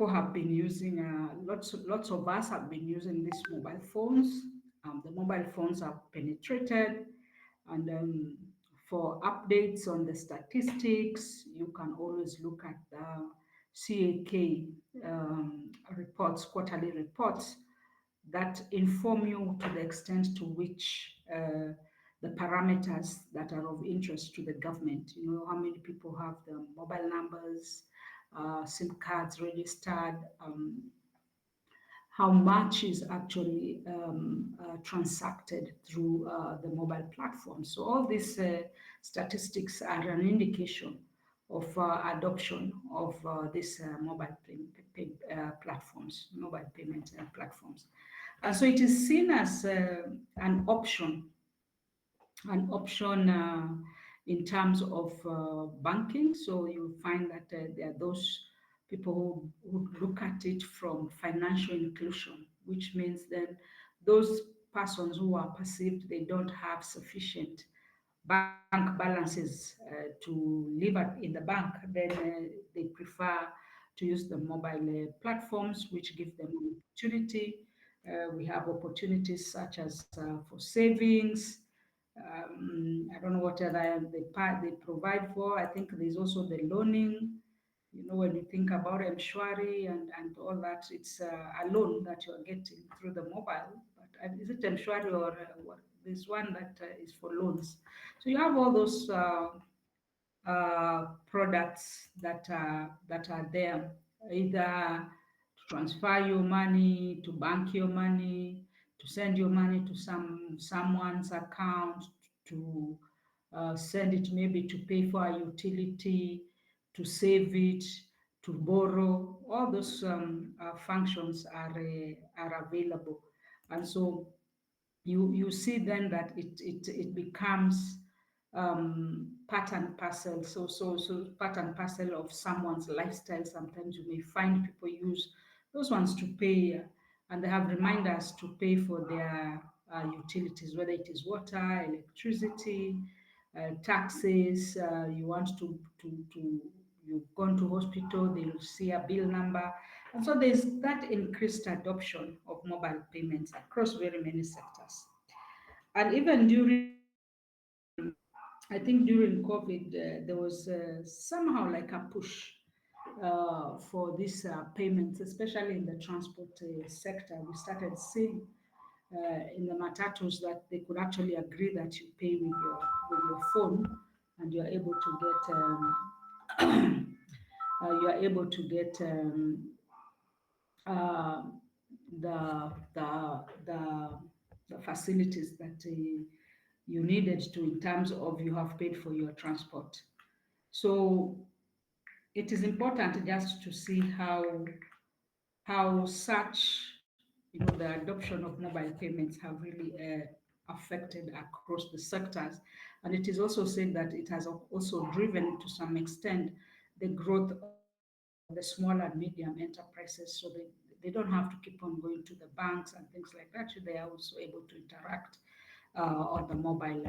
people have been using, lots of us have been using these mobile phones. The mobile phones have penetrated, and for updates on the statistics, you can always look at the CAK reports, quarterly reports that inform you to the extent to which the parameters that are of interest to the government. You know, how many people have the mobile numbers, SIM cards registered, how much is actually transacted through the mobile platform. So all these statistics are an indication of adoption of these mobile payment platforms. And so it is seen as an option in terms of banking. So you find that there are those people who look at it from financial inclusion, which means that those persons who are perceived they don't have sufficient bank balances to live in the bank, then they prefer to use the mobile platforms, which give them opportunity. We have opportunities such as for savings. I don't know what other the part they provide for. I think there's also the loaning. You know, when you think about Mshwari and all that, it's a loan that you're getting through the mobile. But is it Mshwari or what? There's one that is for loans. So you have all those products that are there, either to transfer your money, to bank your money, to send your money to someone's account, to send it maybe to pay for a utility, to save it, to borrow. All those functions are available, and so you see then that it becomes part and parcel. So part and parcel of someone's lifestyle. Sometimes you may find people use those ones to pay, and they have reminders to pay for their utilities, whether it is water, electricity, taxes. You want to you've gone to hospital, they'll see a bill number. And so there's that increased adoption of mobile payments across very many sectors. And even I think during COVID, there was somehow like a push for these payments, especially in the transport sector. We started seeing in the matatus that they could actually agree that you pay with your phone, and you are able to get uh, the facilities that you needed to in terms of you have paid for your transport. So it is important just to see how such the adoption of mobile payments have really affected across the sectors, and it is also said that it has also driven to some extent the growth of the small and medium enterprises, so they don't have to keep on going to the banks and things like that. They are also able to interact on the mobile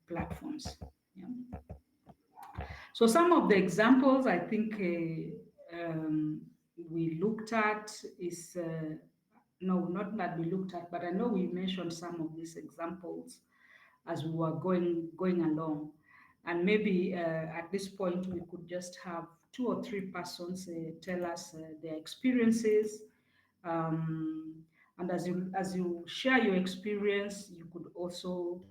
platforms. Yeah. So some of the examples I think we looked at is no, not that we looked at, but I know we mentioned some of these examples as we were going along, and maybe at this point we could just have two or three persons tell us their experiences. And as you share your experience, you could also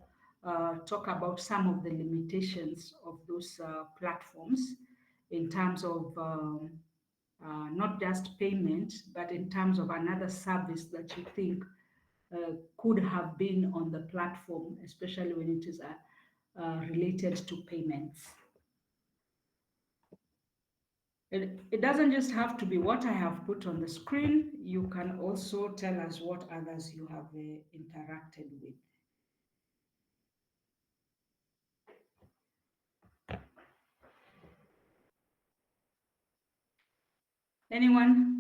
talk about some of the limitations of those platforms in terms of not just payment, but in terms of another service that you think could have been on the platform, especially when it is related to payments. It doesn't just have to be what I have put on the screen. You can also tell us what others you have interacted with. Anyone?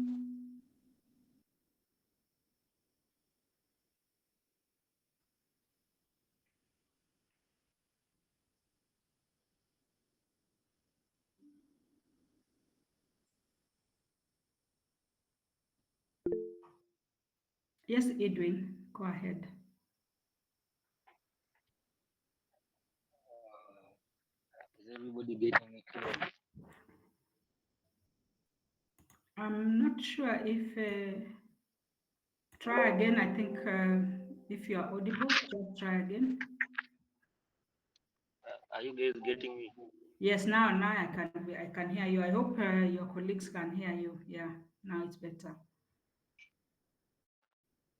Yes, Edwin, go ahead. Is everybody getting me clearly? I'm not sure if try again. I think if you are audible, just try again. Are you guys getting me? Yes, now I can hear you. I hope your colleagues can hear you. Yeah, now it's better.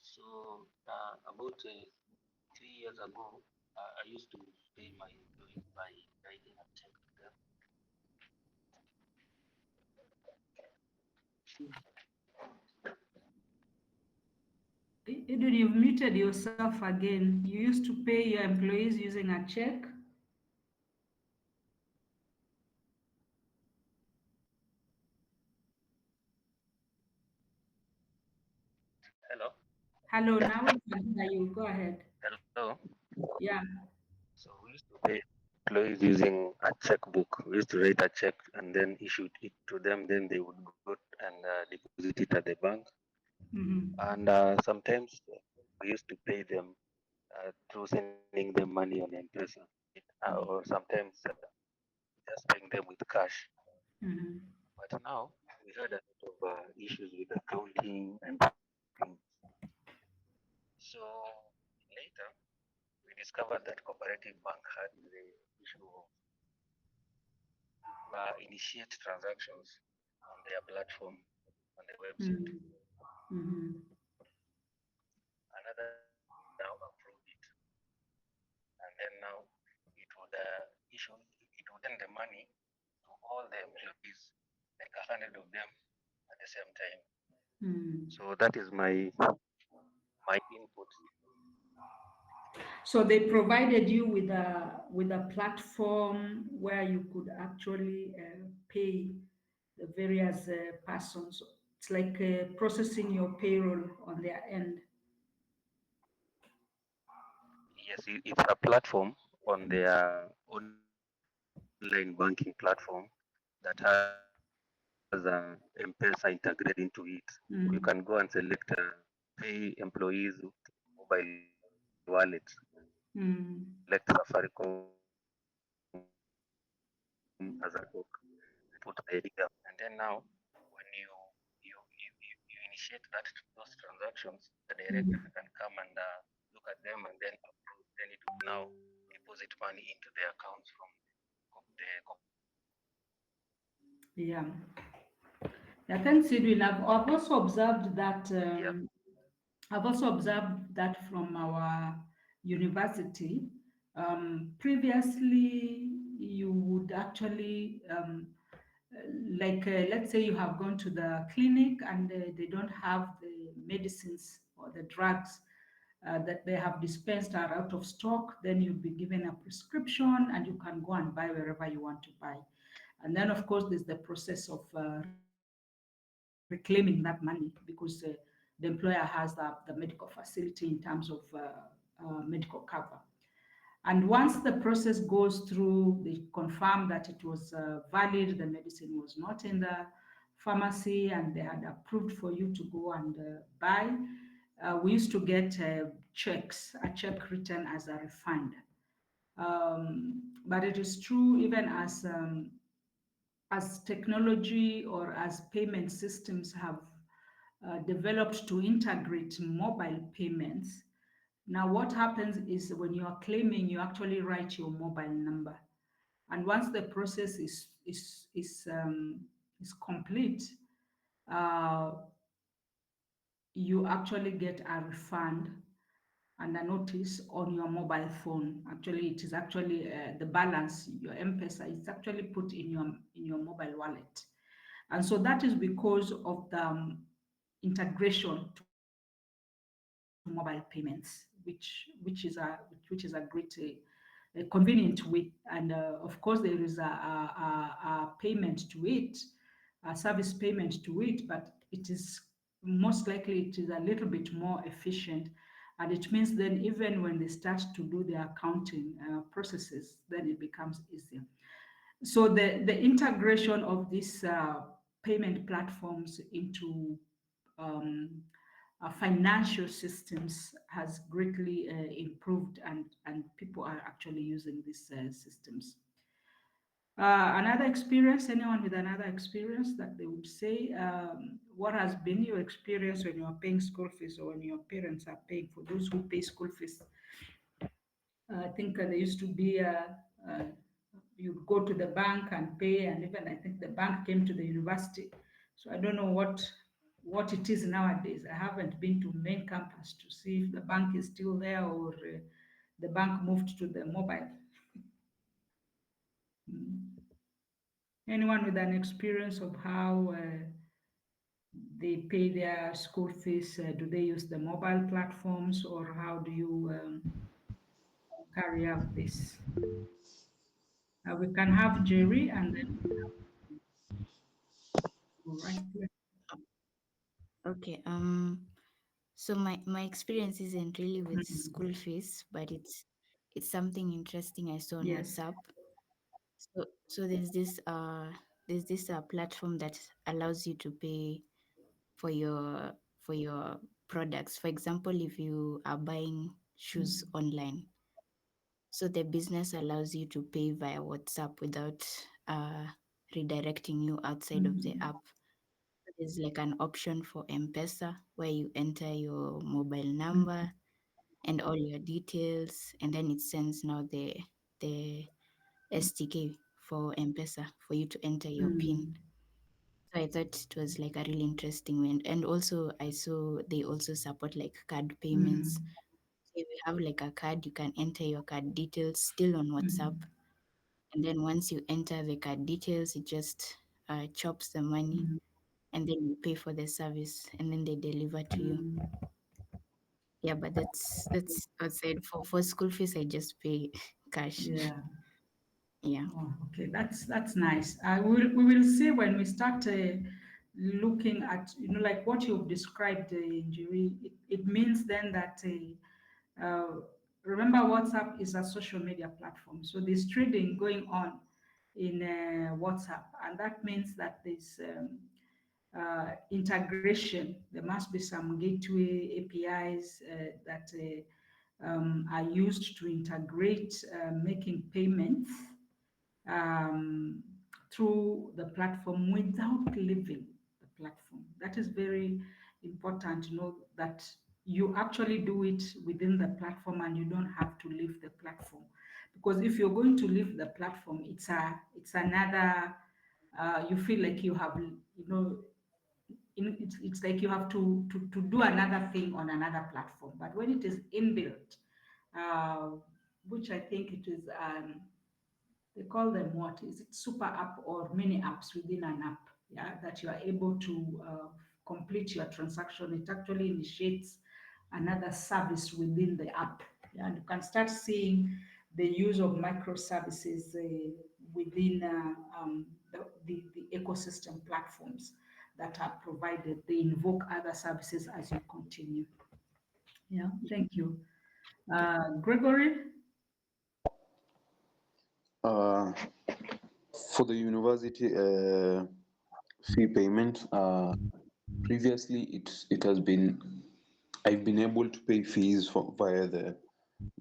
So about 3 years ago, I used to pay my employees by writing a check to them. Edwin, you've muted yourself again. You used to pay your employees using a check. Hello? Hello, now we can hear you. Go ahead. Hello? Yeah. So we used to pay employees using a checkbook. We used to write a check and then issue it to them. Then they would go and deposit it at the bank. Mm-hmm. And sometimes we used to pay them through sending them money on M-Pesa, or sometimes just paying them with cash. Mm-hmm. But now we had a lot of issues with accounting and things. So later we discovered that Cooperative Bank had the issue of initiate transactions on their platform, on the website. Mm-hmm. Mm-hmm. Another bank now approved it, and then now it would issue, it would send the money to all the employees, like 100 of them at the same time. Mm. So that is my input. So they provided you with a platform where you could actually pay the various persons. It's like processing your payroll on their end. Yes, it's a platform on their online banking platform that has M-Pesa integrated into it. So you can go and select Mm, pay employees with mobile wallet. You can select Safaricom mm, as a network, put the figure, and then now when you you initiate those transactions, the director can come and mm. look at them and then approve. Then it will now deposit money into the accounts from the Yeah. Yeah, thanks, Edwin. I've also observed that yeah. from our university. Previously, you would actually let's say you have gone to the clinic and they don't have the medicines or the drugs that they have dispensed are out of stock, then you'll be given a prescription and you can go and buy wherever you want to buy. And then, of course, there's the process of reclaiming that money because the employer has the medical facility in terms of medical cover. And once the process goes through, they confirm that it was valid, the medicine was not in the pharmacy, and they had approved for you to go and buy. We used to get a check written as a refund. But it is true, even as technology or as payment systems have developed to integrate mobile payments. Now, what happens is when you are claiming, you actually write your mobile number, and once the process is complete, uh, you actually get a refund and a notice on your mobile phone. Actually, it is actually the balance, your M-Pesa, is actually put in your mobile wallet. And so that is because of the integration to mobile payments, which is a great a convenient way. And of course, there is a payment to it, a service payment to it, but it is most likely it is a little bit more efficient. And it means then even when they start to do their accounting processes, then it becomes easier. So the integration of these payment platforms into um, financial systems has greatly improved, and people are actually using these systems. Another experience, anyone with another experience that they would say, what has been your experience when you are paying school fees or when your parents are paying for those who pay school fees? I think there used to be uh, you'd go to the bank and pay, and even I think the bank came to the university. So I don't know what it is nowadays. I haven't been to main campus to see if the bank is still there or the bank moved to the mobile. Mm. Anyone with an experience of how they pay their school fees? Do they use the mobile platforms, or how do you carry out this? We can have Jerry and then go right there. Okay. So my experience isn't really with Mm. school fees, but it's something interesting I saw on Yes. WhatsApp. So there's this platform that allows you to pay for your products. For example, if you are buying shoes Mm. online, so the business allows you to pay via WhatsApp without uh, redirecting you outside of the Mm. app. There's like an option for M-Pesa where you enter your mobile Mm. number and all your details, and then it sends now the SDK for M-Pesa for you to enter your PIN. Mm. So I thought it was like a really interesting one. And also I saw they also support like card payments. Mm. So if you have like a card, you can enter your card details still on WhatsApp. Mm. And then once you enter the card details, it just chops the money Mm. and then you pay for the service and then they deliver to you. Mm. Yeah, but that's outside for school fees. I just pay cash. Yeah. Yeah. Oh, okay, that's nice. We will see when we start looking at, like what you've described, injury. It means then that remember, WhatsApp is a social media platform, so there's trading going on in WhatsApp, and that means that there's integration. There must be some gateway APIs that are used to integrate making payments um, through the platform without leaving the platform. That is very important to know that you actually do it within the platform and you don't have to leave the platform. Because if you're going to leave the platform, it's another you feel like you have, it's like you have to do another thing on another platform. But when it is inbuilt, uh, which I think it is they call them, what is it, super app or mini apps within an app, yeah, that you are able to complete your transaction. It actually initiates another service within the app, yeah, and you can start seeing the use of microservices within the ecosystem platforms that are provided. They invoke other services as you continue. Yeah, thank you. Yeah. Gregory? Uh, for the university fee payment, previously it has been I've been able to pay fees for via the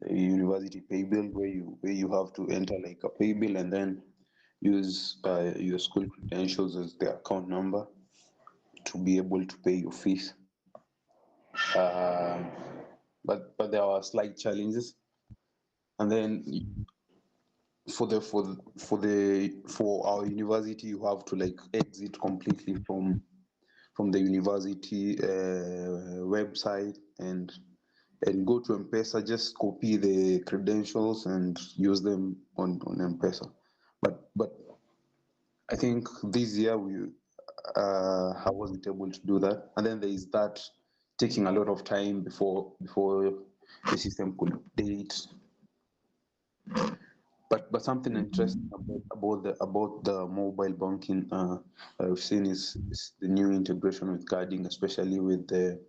university pay bill where you have to enter like a pay bill and then use your school credentials as the account number to be able to pay your fees. Uh, but there are slight challenges, and then for our university you have to like exit completely from the university website and go to M-Pesa, just copy the credentials and use them on M-Pesa. But I think this year I wasn't able to do that, and then there is that taking a lot of time before the system could update. But something interesting about the mobile banking I've seen is the new integration with carding, especially with the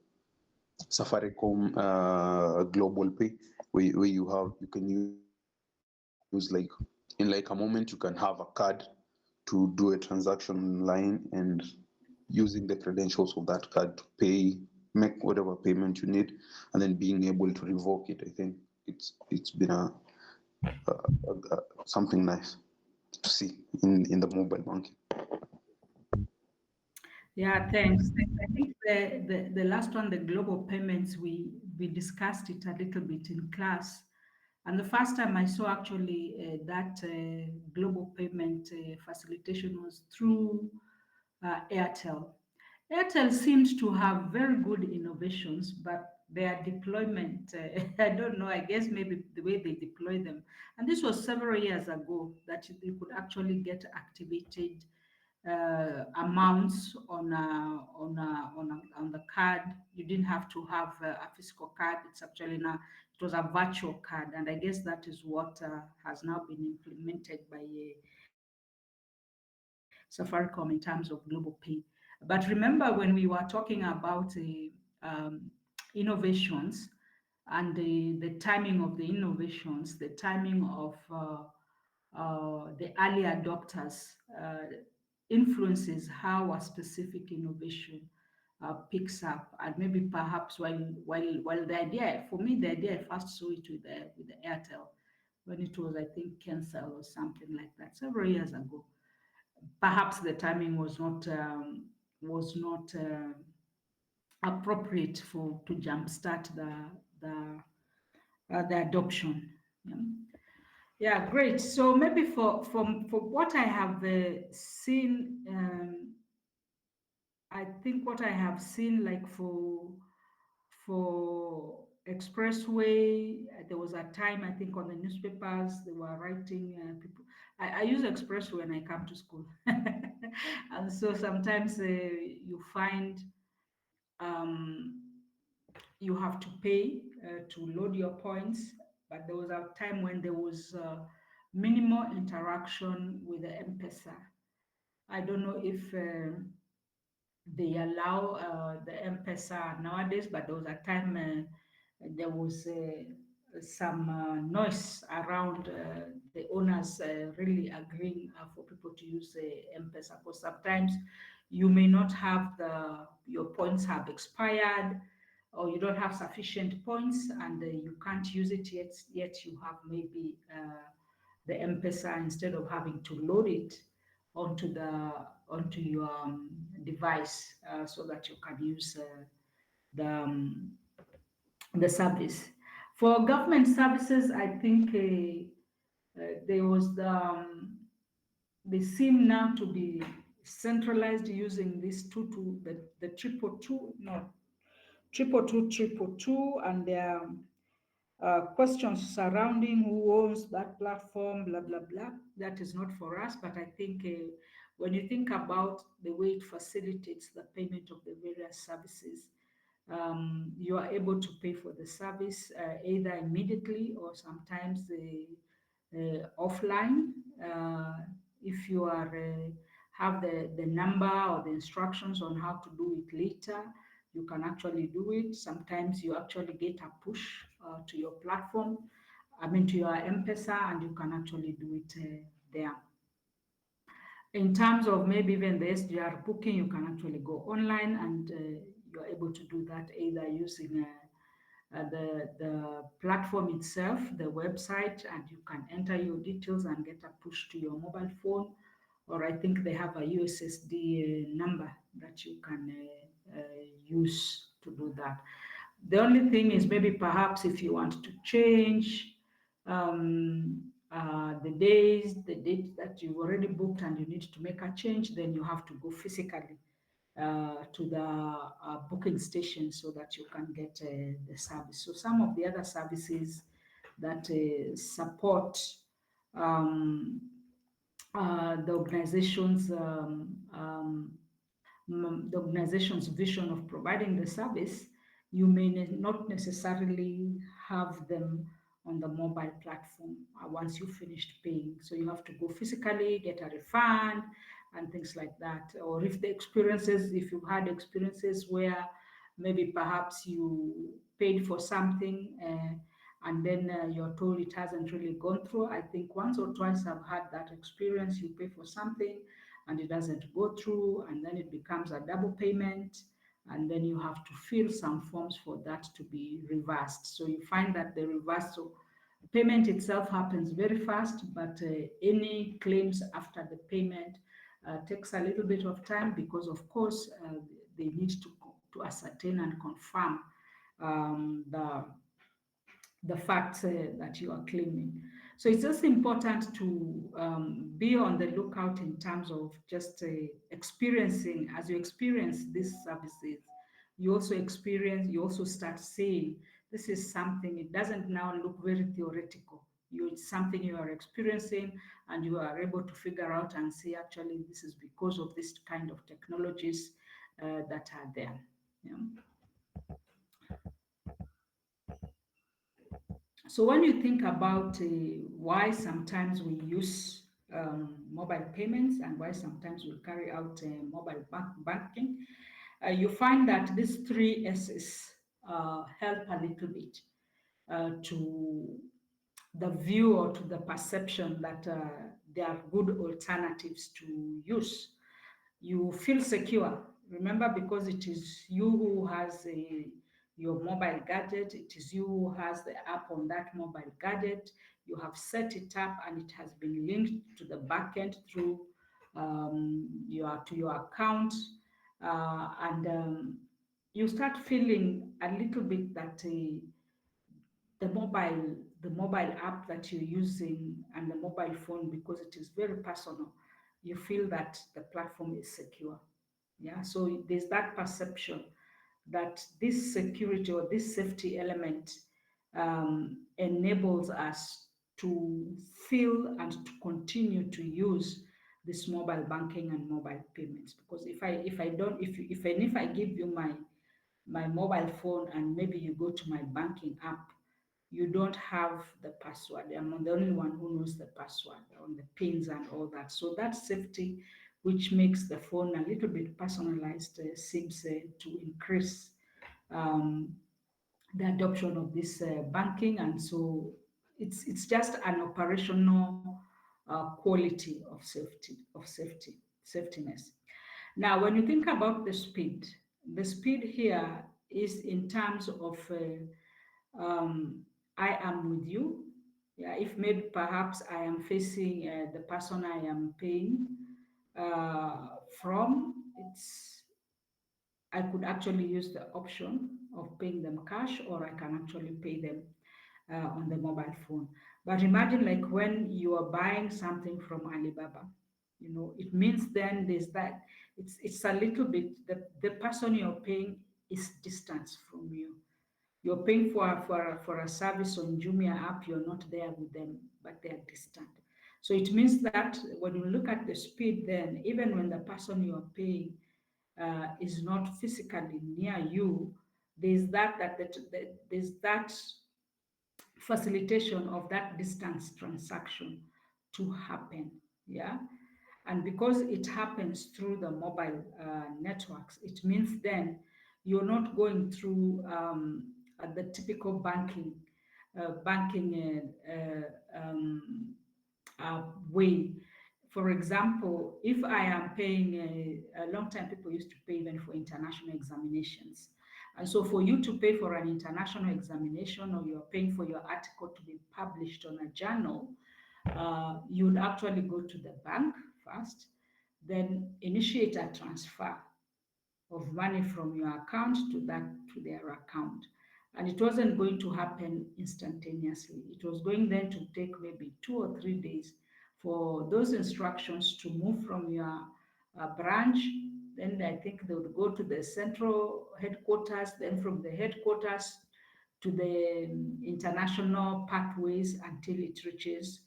Safaricom Global Pay, where you can use like in like a moment you can have a card to do a transaction online and using the credentials of that card to pay make whatever payment you need, and then being able to revoke it. I think it's been something nice to see in the mobile banking. Yeah, thanks. I think the last one, the global payments, we discussed it a little bit in class. And the first time I saw actually that global payment facilitation was through Airtel. Airtel seems to have very good innovations, but their deployment, I don't know, I guess maybe the way they deploy them. And this was several years ago that you could actually get activated amounts on the card. You didn't have to have a physical card. It's actually now it was a virtual card, and I guess that is what has now been implemented by Safaricom in terms of global pay. But remember when we were talking about innovations and the timing of the innovations, the timing of the early adopters influences how a specific innovation picks up, and maybe perhaps while the idea for me the idea I first saw it with the Airtel when it was I think Kensel or something like that several years ago. Perhaps the timing was not appropriate for to jumpstart the adoption. Yeah. Yeah, great. So maybe for what I have seen, I think what I have seen, like for Expressway, there was a time I think on the newspapers they were writing people. I use Expressway when I come to school, and so sometimes you find um, you have to pay to load your points. But there was a time when there was minimal interaction with the M-Pesa. I don't know if they allow the M-Pesa nowadays, but there was a time there was some noise around the owners really agreeing for people to use M-Pesa, because sometimes you may not have your points have expired, or you don't have sufficient points and you can't use it yet you have maybe the M-Pesa, instead of having to load it onto your device so that you can use the the service. For government services, I think there was they seem now to be centralized using this the triple two, no, triple two, and their questions surrounding who owns that platform, blah, blah, blah. That is not for us, but I think when you think about the way it facilitates the payment of the various services, you are able to pay for the service either immediately or sometimes offline. If you are have the number or the instructions on how to do it later, you can actually do it. Sometimes you actually get a push to your platform, I mean to your M-Pesa, and you can actually do it there. In terms of maybe even the SGR booking, you can actually go online and you're able to do that either using the platform itself, the website, and you can enter your details and get a push to your mobile phone, or I think they have a USSD number that you can use to do that. The only thing is maybe perhaps if you want to change the date that you've already booked and you need to make a change, then you have to go physically to the booking station so that you can get the service. So some of the other services that support the organization's vision of providing the service, you may not necessarily have them on the mobile platform once you finished paying. So you have to go physically, get a refund, and things like that. Or if you've had experiences where maybe perhaps you paid for something and then you're told it hasn't really gone through. I think once or twice I've had that experience. You pay for something and it doesn't go through, and then it becomes a double payment, and then you have to fill some forms for that to be reversed. So you find that the reversal payment itself happens very fast, but any claims after the payment takes a little bit of time because, of course, they need to ascertain and confirm the facts that you are claiming. So it's just important to be on the lookout in terms of just experiencing, as you experience these services, you also start seeing this is something, it doesn't now look very theoretical. It's something you are experiencing and you are able to figure out and see actually this is because of this kind of technologies that are there. Yeah. So when you think about why sometimes we use mobile payments and why sometimes we carry out mobile banking, you find that these three S's help a little bit to the view or to the perception that they are good alternatives to use. You feel secure. Remember, because it is you who has your mobile gadget, it is you who has the app on that mobile gadget. You have set it up and it has been linked to the backend through your account, and you start feeling a little bit that the mobile app that you're using and the mobile phone, because it is very personal, you feel that the platform is secure. Yeah, so there's that perception that this security or this safety element enables us to feel and to continue to use this mobile banking and mobile payments. Because if I give you my mobile phone and maybe you go to my banking app, you don't have the password. I'm the only one who knows the password on the pins and all that. So that safety, which makes the phone a little bit personalized, seems to increase um, the adoption of this banking. And so it's just an operational quality of safetiness. Now, when you think about the speed here is in terms of um, I am with you. Yeah, if maybe perhaps I am facing the person I am paying from, I could actually use the option of paying them cash, or I can actually pay them on the mobile phone. But imagine like when you are buying something from Alibaba, it means then there's that it's a little bit the person you're paying is distance from you. You're paying for a service on Jumia app, you're not there with them, but they're distant. So it means that when you look at the speed, then even when the person you're paying is not physically near you, there's that facilitation of that distance transaction to happen. Yeah. And because it happens through the mobile networks, it means then you're not going through the typical banking way. For example, if I am paying a long time, people used to pay even for international examinations. And so for you to pay for an international examination, or you're paying for your article to be published on a journal, you'd actually go to the bank first, then initiate a transfer of money from your account to their account. And it wasn't going to happen instantaneously. It was going then to take maybe 2 or 3 days for those instructions to move from your branch. Then I think they would go to the central headquarters, then from the headquarters to the international pathways until it reaches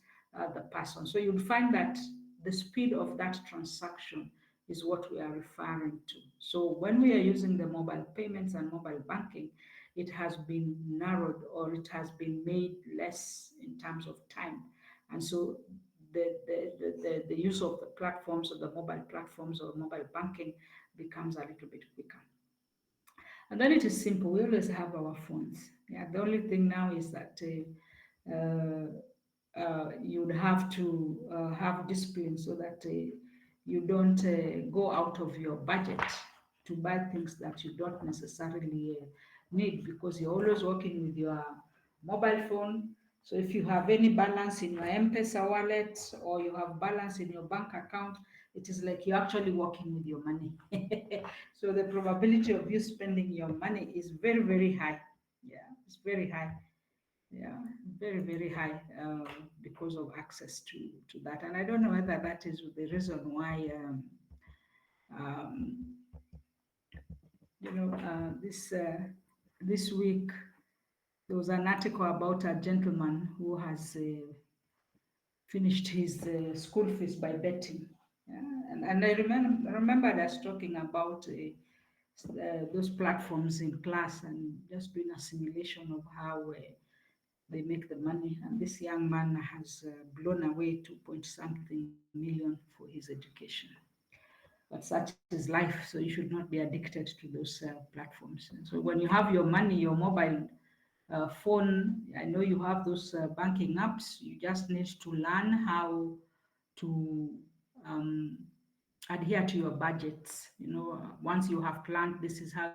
the person. So you'll find that the speed of that transaction is what we are referring to. So when we are using the mobile payments and mobile banking, it has been narrowed, or it has been made less in terms of time. And so the use of the platforms, or the mobile platforms, or mobile banking becomes a little bit quicker. And then it is simple. We always have our phones. Yeah, the only thing now is that you would have to have discipline so that you don't go out of your budget to buy things that you don't necessarily need, because you're always working with your mobile phone. So if you have any balance in your M-Pesa wallet or you have balance in your bank account, it is like you're actually working with your money. So the probability of you spending your money is very, very high. Yeah, it's very high. Yeah, very, very high because of access to that. And I don't know whether that is the reason why, um, this week there was an article about a gentleman who has finished his school fees by betting. And I remembered us talking about those platforms in class and just doing a simulation of how they make the money. And this young man has blown away 2 point something million for his education. But such is life, so you should not be addicted to those platforms. And so when you have your money, your mobile phone, I know you have those banking apps. You just need to learn how to um, adhere to your budgets. Once you have planned, this is how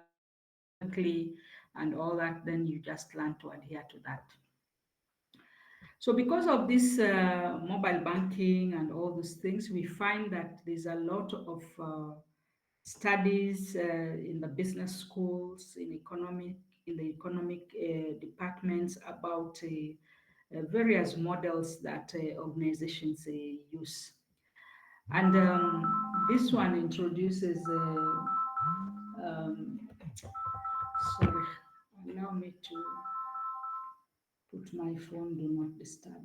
quickly and all that, then you just learn to adhere to that. So because of this mobile banking and all those things, we find that there's a lot of studies in the business schools, in the economic departments about various models that organizations use. And this one introduces, sorry, allow me to put my phone do not disturb.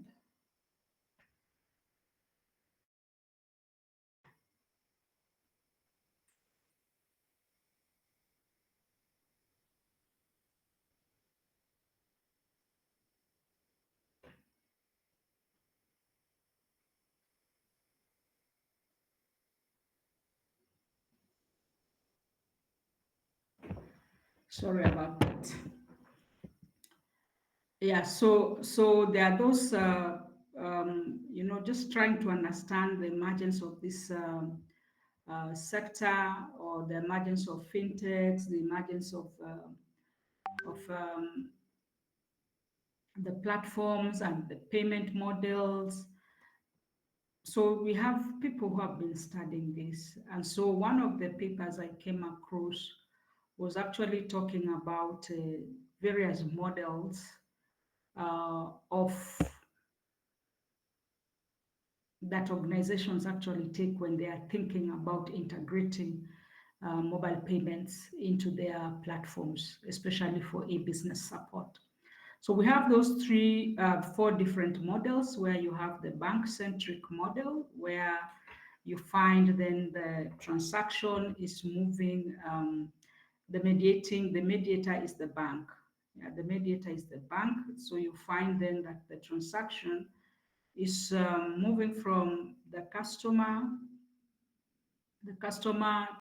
Sorry about that. Yeah, so there are those, just trying to understand the emergence of this sector, or the emergence of fintechs, the emergence of the platforms and the payment models. So we have people who have been studying this. And so one of the papers I came across was actually talking about various models of that organizations actually take when they are thinking about integrating mobile payments into their platforms, especially for e-business support. So we have those four different models, where you have the bank-centric model, where you find then the transaction is moving, the mediator is the bank. Yeah, the mediator is the bank. So you find then that the transaction is moving from the customer